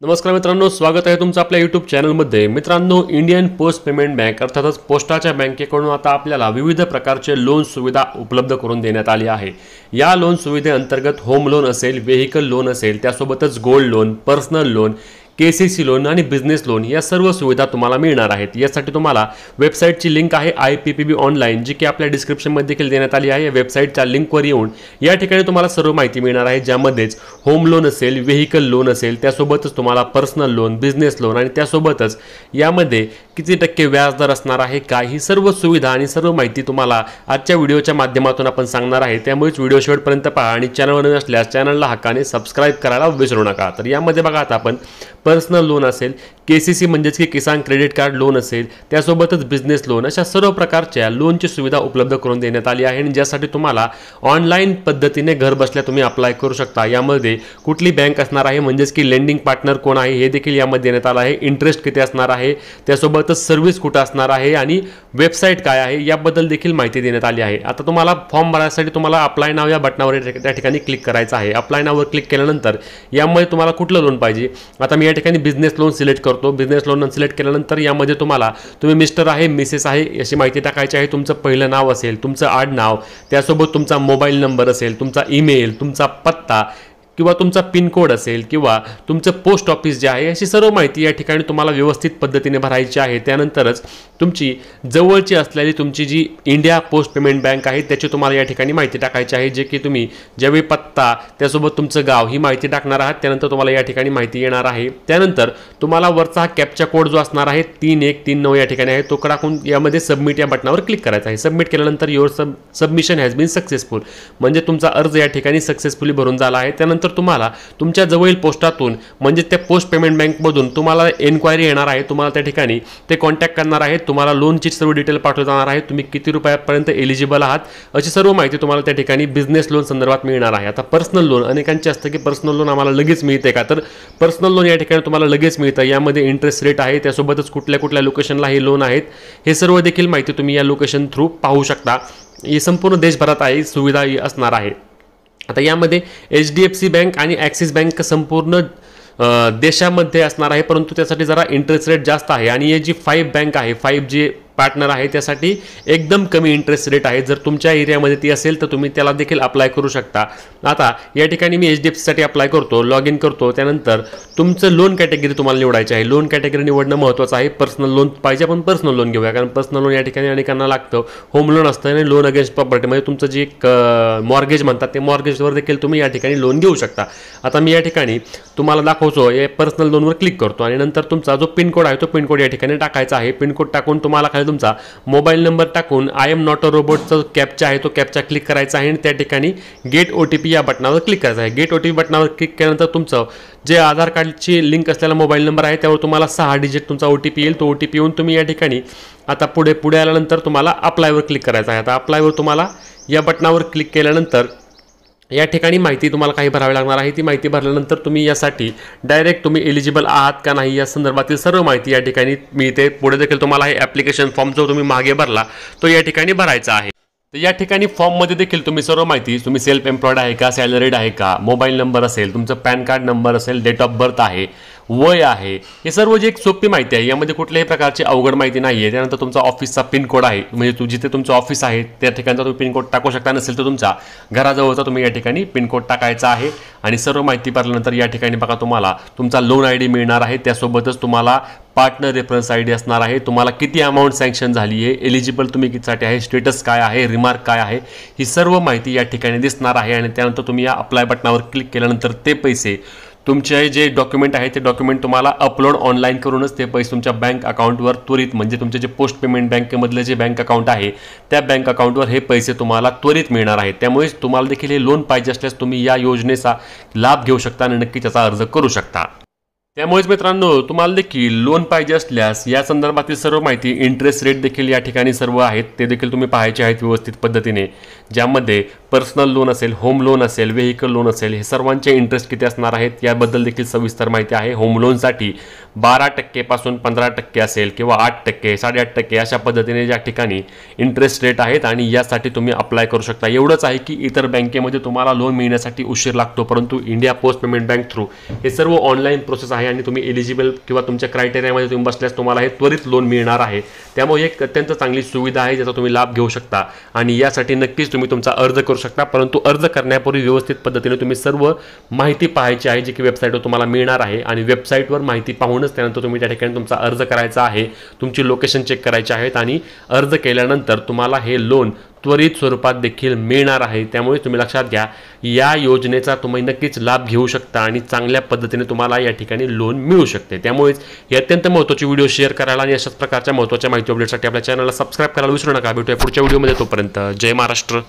नमस्कार मित्रांनो, स्वागत आहे तुमचं आपल्या यूट्यूब चॅनलमध्ये। मित्रांनो, इंडियन पोस्ट पेमेंट बँक अर्थातच पोस्टाच्या बँकेकडून आता आपल्याला विविध प्रकारचे लोन सुविधा उपलब्ध करून देण्यात आली आहे। या लोन सुविधेअंतर्गत होम लोन असेल, व्हेइकल लोन असेल, त्यासोबतच gold loan, personal loan, KCC loan आणि बिझनेस लोन या सर्व सुविधा तुम्हाला मिळणार आहेत। यासाठी तुम्हाला वेबसाईटची लिंक आहे IPPB ऑनलाइन, जी की आपल्या डिस्क्रिप्शनमध्ये देखील देण्यात आली आहे। वेबसाईटच्या लिंकवर येऊन या ठिकाणी तुम्हाला सर्व माहिती मिळणार आहे, ज्यामध्येच होम लोन असेल, व्हेइकल लोन असेल, त्यासोबतच तुम्हाला पर्सनल लोन, बिझनेस लोन आणि त्यासोबतच यामध्ये किती टक्के व्याजदर असणार आहे, काही सर्व सुविधा आणि सर्व माहिती तुम्हाला आजच्या व्हिडिओच्या माध्यमातून आपण सांगणार आहे। त्यामुळे व्हिडिओ शेवटपर्यंत पहा आणि चॅनलवर नवीन असल्यास चॅनलला हक्काने सबस्क्राइब करायला विसरू नका। तर यामध्ये बघा, आता आपण पर्सनल लोन असेल, केसीसी म्हणजेच की किसान क्रेडिट कार्ड लोन असेल, त्यासोबतच बिझनेस लोन, अशा सर्व प्रकारच्या लोनची सुविधा उपलब्ध करून देण्यात आली आहे आणि ज्यासाठी तुम्हाला ऑनलाईन पद्धतीने घर बसल्या तुम्ही अप्लाय करू शकता। यामध्ये कुठली बँक असणार आहे, म्हणजेच की लेंडिंग पार्टनर कोण आहे हे देखील यामध्ये देण्यात आलं आहे, इंटरेस्ट किती असणार आहे, त्यासोबतच सर्व्हिस कुठं असणार आहे आणि वेबसाईट काय आहे याबद्दल देखील माहिती देण्यात आली आहे। आता तुम्हाला फॉर्म भरण्यासाठी तुम्हाला अप्लाय नाव या बटनावर त्या ठिकाणी क्लिक करायचं आहे। अप्लाय नाववर क्लिक केल्यानंतर यामध्ये तुम्हाला कुठलं लोन पाहिजे, आता मी या ठिकाणी बिझनेस लोन सिलेक्ट करतो। बिझनेस लोन सिलेक्ट केल्यानंतर यामध्ये तुम्ही मिस्टर आहे, मिसेस आहे अशी माहिती टाकायची आहे। तुमचं पहिलं नाव असेल, तुमचं आडनाव, त्यासोबत तुमचा मोबाईल नंबर असेल, तुमचा ईमेल, तुमचा पत्ता किंवा तुमचा पिन कोड असेल किंवा तुमचं पोस्ट ऑफिस जे आहे, अशी सर्व माहिती या ठिकाणी तुम्हाला व्यवस्थित पद्धतीने भरायची आहे। त्यानंतरच तुमची जवळची असलेली तुमची जी इंडिया पोस्ट पेमेंट बँक आहे त्याची तुम्हाला या ठिकाणी माहिती टाकायची आहे, जे की तुम्ही ज्यावेळी पत्ता त्यासोबत तुमचं गाव ही माहिती टाकणार आहात त्यानंतर तुम्हाला या ठिकाणी माहिती येणार आहे। त्यानंतर तुम्हाला वरचा हा कॅप्चा कोड जो असणार आहे 3139 या ठिकाणी आहे, तो टाकून यामध्ये सबमिट या बटनावर क्लिक करायचा आहे। सबमिट केल्यानंतर your submission has been successful, म्हणजे तुमचा अर्ज या ठिकाणी सक्सेसफुली भरून झाला आहे। त्यानंतर तुम्हाला तुमच्या जवळील पोस्टातून म्हणजे त्या पोस्ट पेमेंट बँकमधून तुम्हाला एन्क्वायरी येणार आहे, तुम्हाला त्या ठिकाणी ते कॉन्टॅक्ट करणार आहेत, तुम्हाला लोनची सर्व डिटेल पाठवली जाणार आहे, तुम्ही किती रुपयापर्यंत एलिजिबल आहात अशी सर्व माहिती तुम्हाला त्या ठिकाणी बिझनेस लोन संदर्भात मिळणार आहे। आता पर्सनल लोन, अनेकांचे असतं की पर्सनल लोन आम्हाला लगेच मिळते का, तर पर्सनल लोन या ठिकाणी तुम्हाला लगेच मिळतं। यामध्ये इंटरेस्ट रेट आहे, त्यासोबतच कुठल्या कुठल्या लोकेशनला हे लोन आहेत हे सर्व देखील माहिती तुम्ही या लोकेशन थ्रू पाहू शकता। ही संपूर्ण देशभरात आहे सुविधा असणार आहे। आता यामध्ये HDFC बँक आणि ॲक्सिस बँक संपूर्ण देशामध्ये असणार आहे, परंतु त्यासाठी जरा इंटरेस्ट रेट जास्त आहे आणि हे जी 5 बँक आहे, 5 जे पार्टनर आहे त्यासाठी एकदम कमी इंटरेस्ट रेट आहे। जर तुमच्या एरियामध्ये ती असेल तर तुम्ही त्याला देखील अप्लाय करू शकता। आता या ठिकाणी मी HDFC साठी अप्लाय करतो, लॉग इन करतो, त्यानंतर तुमचं लोन कॅटेगरी तुम्हाला निवडायची आहे। लोन कॅटेगरी निवडणं महत्त्वाचं आहे। पर्सनल लोन पाहिजे, आपण पर्सनल लोन घेऊया, कारण पर्सनल लोन या ठिकाणी अनेकांना लागतं। होम लोन असतं आणि लोन अगेन्स्ट प्रॉपर्टी म्हणजे तुमचं जे मॉर्गेज म्हणतात ते मॉर्गेजवर देखील तुम्ही या ठिकाणी लोन घेऊ शकता। आता मी या ठिकाणी तुम्हाला दाखवतो, या पर्सनल लोनवर क्लिक करतो आणि नंतर तुमचा जो पिन कोड आहे तो पिन कोड या ठिकाणी टाकायचा आहे। पिन कोड टाकून तुम्हाला खाली तुमचा मोबाईल नंबर टाकून आय एम नॉट अ रोबोटचा कॅप्चा आहे तो कॅप्चा क्लिक करायचा आहे आणि त्या ठिकाणी गेट OTP या बटनावर क्लिक करायचं आहे। गेट OTP बटनावर क्लिक केल्यानंतर तुमचं जे आधार कार्डची लिंक असलेला मोबाईल नंबर आहे त्यावर तुम्हाला 6 डिजिट तुमचा OTP येईल। तो OTP येऊन तुम्ही या ठिकाणी आता पुढे आल्यानंतर तुम्हाला अप्लायवर क्लिक करायचं आहे। आता अप्लायवर तुम्हाला या बटनावर क्लिक केल्यानंतर या ठिकाणी माहिती तुम्हाला काही भरावी लागणार आहे। ती माहिती भरल्यानंतर तुम्ही यासाठी डायरेक्ट तुम्ही एलिजिबल आहात का नाही या संदर्भातील सर्व माहिती या ठिकाणी मिळते। पुढे देखील तुम्हाला हे ॲप्लिकेशन फॉर्म जो तुम्ही मागे भरला तो या ठिकाणी भरायचा आहे। तर या ठिकाणी फॉर्ममध्ये देखील तुम्ही सर्व माहिती, तुम्ही सेल्फ एम्प्लॉयड आहे का, सॅलरीड आहे का, मोबाईल नंबर असेल, तुमचं पॅन कार्ड नंबर असेल, डेट ऑफ बर्थ आहे, वय आहे, हे सर्व जी एक सोपी माहिती आहे, यामध्ये कुठल्याही प्रकारची अवघड माहिती नाही आहे। त्यानंतर तुमचा ऑफिसचा पिन कोड आहे, म्हणजे जिथे तुमचं ऑफिस आहे त्या ठिकाणचा तुम्ही पिन कोड टाकू शकता, नसेल तर तुमच्या घराजवळचा तुम्ही या ठिकाणी पिन कोड टाकायचा आहे। आणि सर्व माहिती भरल्यानंतर या ठिकाणी बघा तुम्हाला तुमचा लोन ID मिळणार आहे, त्यासोबतच तुम्हाला पार्टनर रेफरन्स ID असणार आहे, तुम्हाला किती अमाऊंट सँक्शन झाली आहे, एलिजिबल तुम्ही कितीसाठी आहे, स्टेटस काय आहे, रिमार्क काय आहे, ही सर्व माहिती या ठिकाणी दिसणार आहे। आणि त्यानंतर तुम्ही या अप्लाय बटनावर क्लिक केल्यानंतर ते पैसे तुमचे जे डॉक्युमेंट आहे ते डॉक्युमेंट तुम्हाला अपलोड ऑनलाईन करूनच ते पैसे तुमच्या बँक अकाउंटवर त्वरित, म्हणजे तुमचे जे पोस्ट पेमेंट बँकेमधले जे बँक अकाउंट आहे त्या बँक अकाउंटवर हे पैसे तुम्हाला त्वरित मिळणार आहेत। त्यामुळे तुम्हाला देखील हे लोन पाहिजे असल्यास तुम्ही या योजनेचा लाभ घेऊ शकता आणि नक्की त्याचा अर्ज करू शकता। त्यामुळेच मित्रांनो, तुम्हाला देखील लोन पाहिजे असल्यास या संदर्भातील सर्व माहिती, इंटरेस्ट रेट देखील या ठिकाणी सर्व आहेत ते देखील तुम्ही पाहायचे आहेत व्यवस्थित पद्धतीने, ज्यामध्ये पर्सनल लोन असेल, होम लोन असेल, व्हेइकल लोन असेल, हे सर्वांचे इंटरेस्ट किती असणार आहेत याबद्दल देखील सविस्तर माहिती आहे। होम लोनसाठी 12% पासून 15% असेल किंवा 8%, 8.5% अशा पद्धतीने या ठिकाणी इंटरेस्ट रेट आहेत आणि यासाठी तुम्ही अप्लाय करू शकता। एवढंच आहे की इतर बँकेमध्ये तुम्हाला लोन मिळण्यासाठी उशीर लागतो, परंतु India post payment bank through हे सर्व ऑनलाईन प्रोसेस आहे आणि तुम्ही एलिजिबल किंवा तुमच्या क्रायटेरियामध्ये तुम्ही बसल्यास तुम्हाला हे त्वरित लोन मिळणार आहे। त्यामुळे एक अत्यंत चांगली सुविधा आहे ज्याचा तुम्ही लाभ घेऊ शकता आणि यासाठी नक्कीच तुम्ही तुमचा अर्ज करू शकता। परंतु अर्ज करण्यापूर्वी व्यवस्थित पद्धतीने तुम्ही सर्व माहिती पाहायची आहे जी की वेबसाईटवर तुम्हाला मिळणार आहे आणि वेबसाईटवर माहिती पाहूनच त्यानंतर तुम्ही त्या ठिकाणी तुमचा अर्ज करायचा आहे, तुमची लोकेशन चेक करायची आहेत आणि अर्ज केल्यानंतर तुम्हाला हे लोन त्वरित स्वरूपात देखील मिळणार आहे। त्यामुळे तुम्ही लक्षात घ्या, या योजनेचा तुम्ही नक्कीच लाभ घेऊ शकता आणि चांगल्या पद्धतीने तुम्हाला या ठिकाणी लोन मिळू शकते। त्यामुळेच ही अत्यंत महत्त्वाची व्हिडिओ शेअर करायला आणि अशाच प्रकारच्या महत्त्वाच्या माहिती अपडेटसाठी आपल्या चॅनलला सबस्क्राइब करायला विसरू नका। भेटूया पुढच्या व्हिडिओमध्ये, तोपर्यंत जय महाराष्ट्र।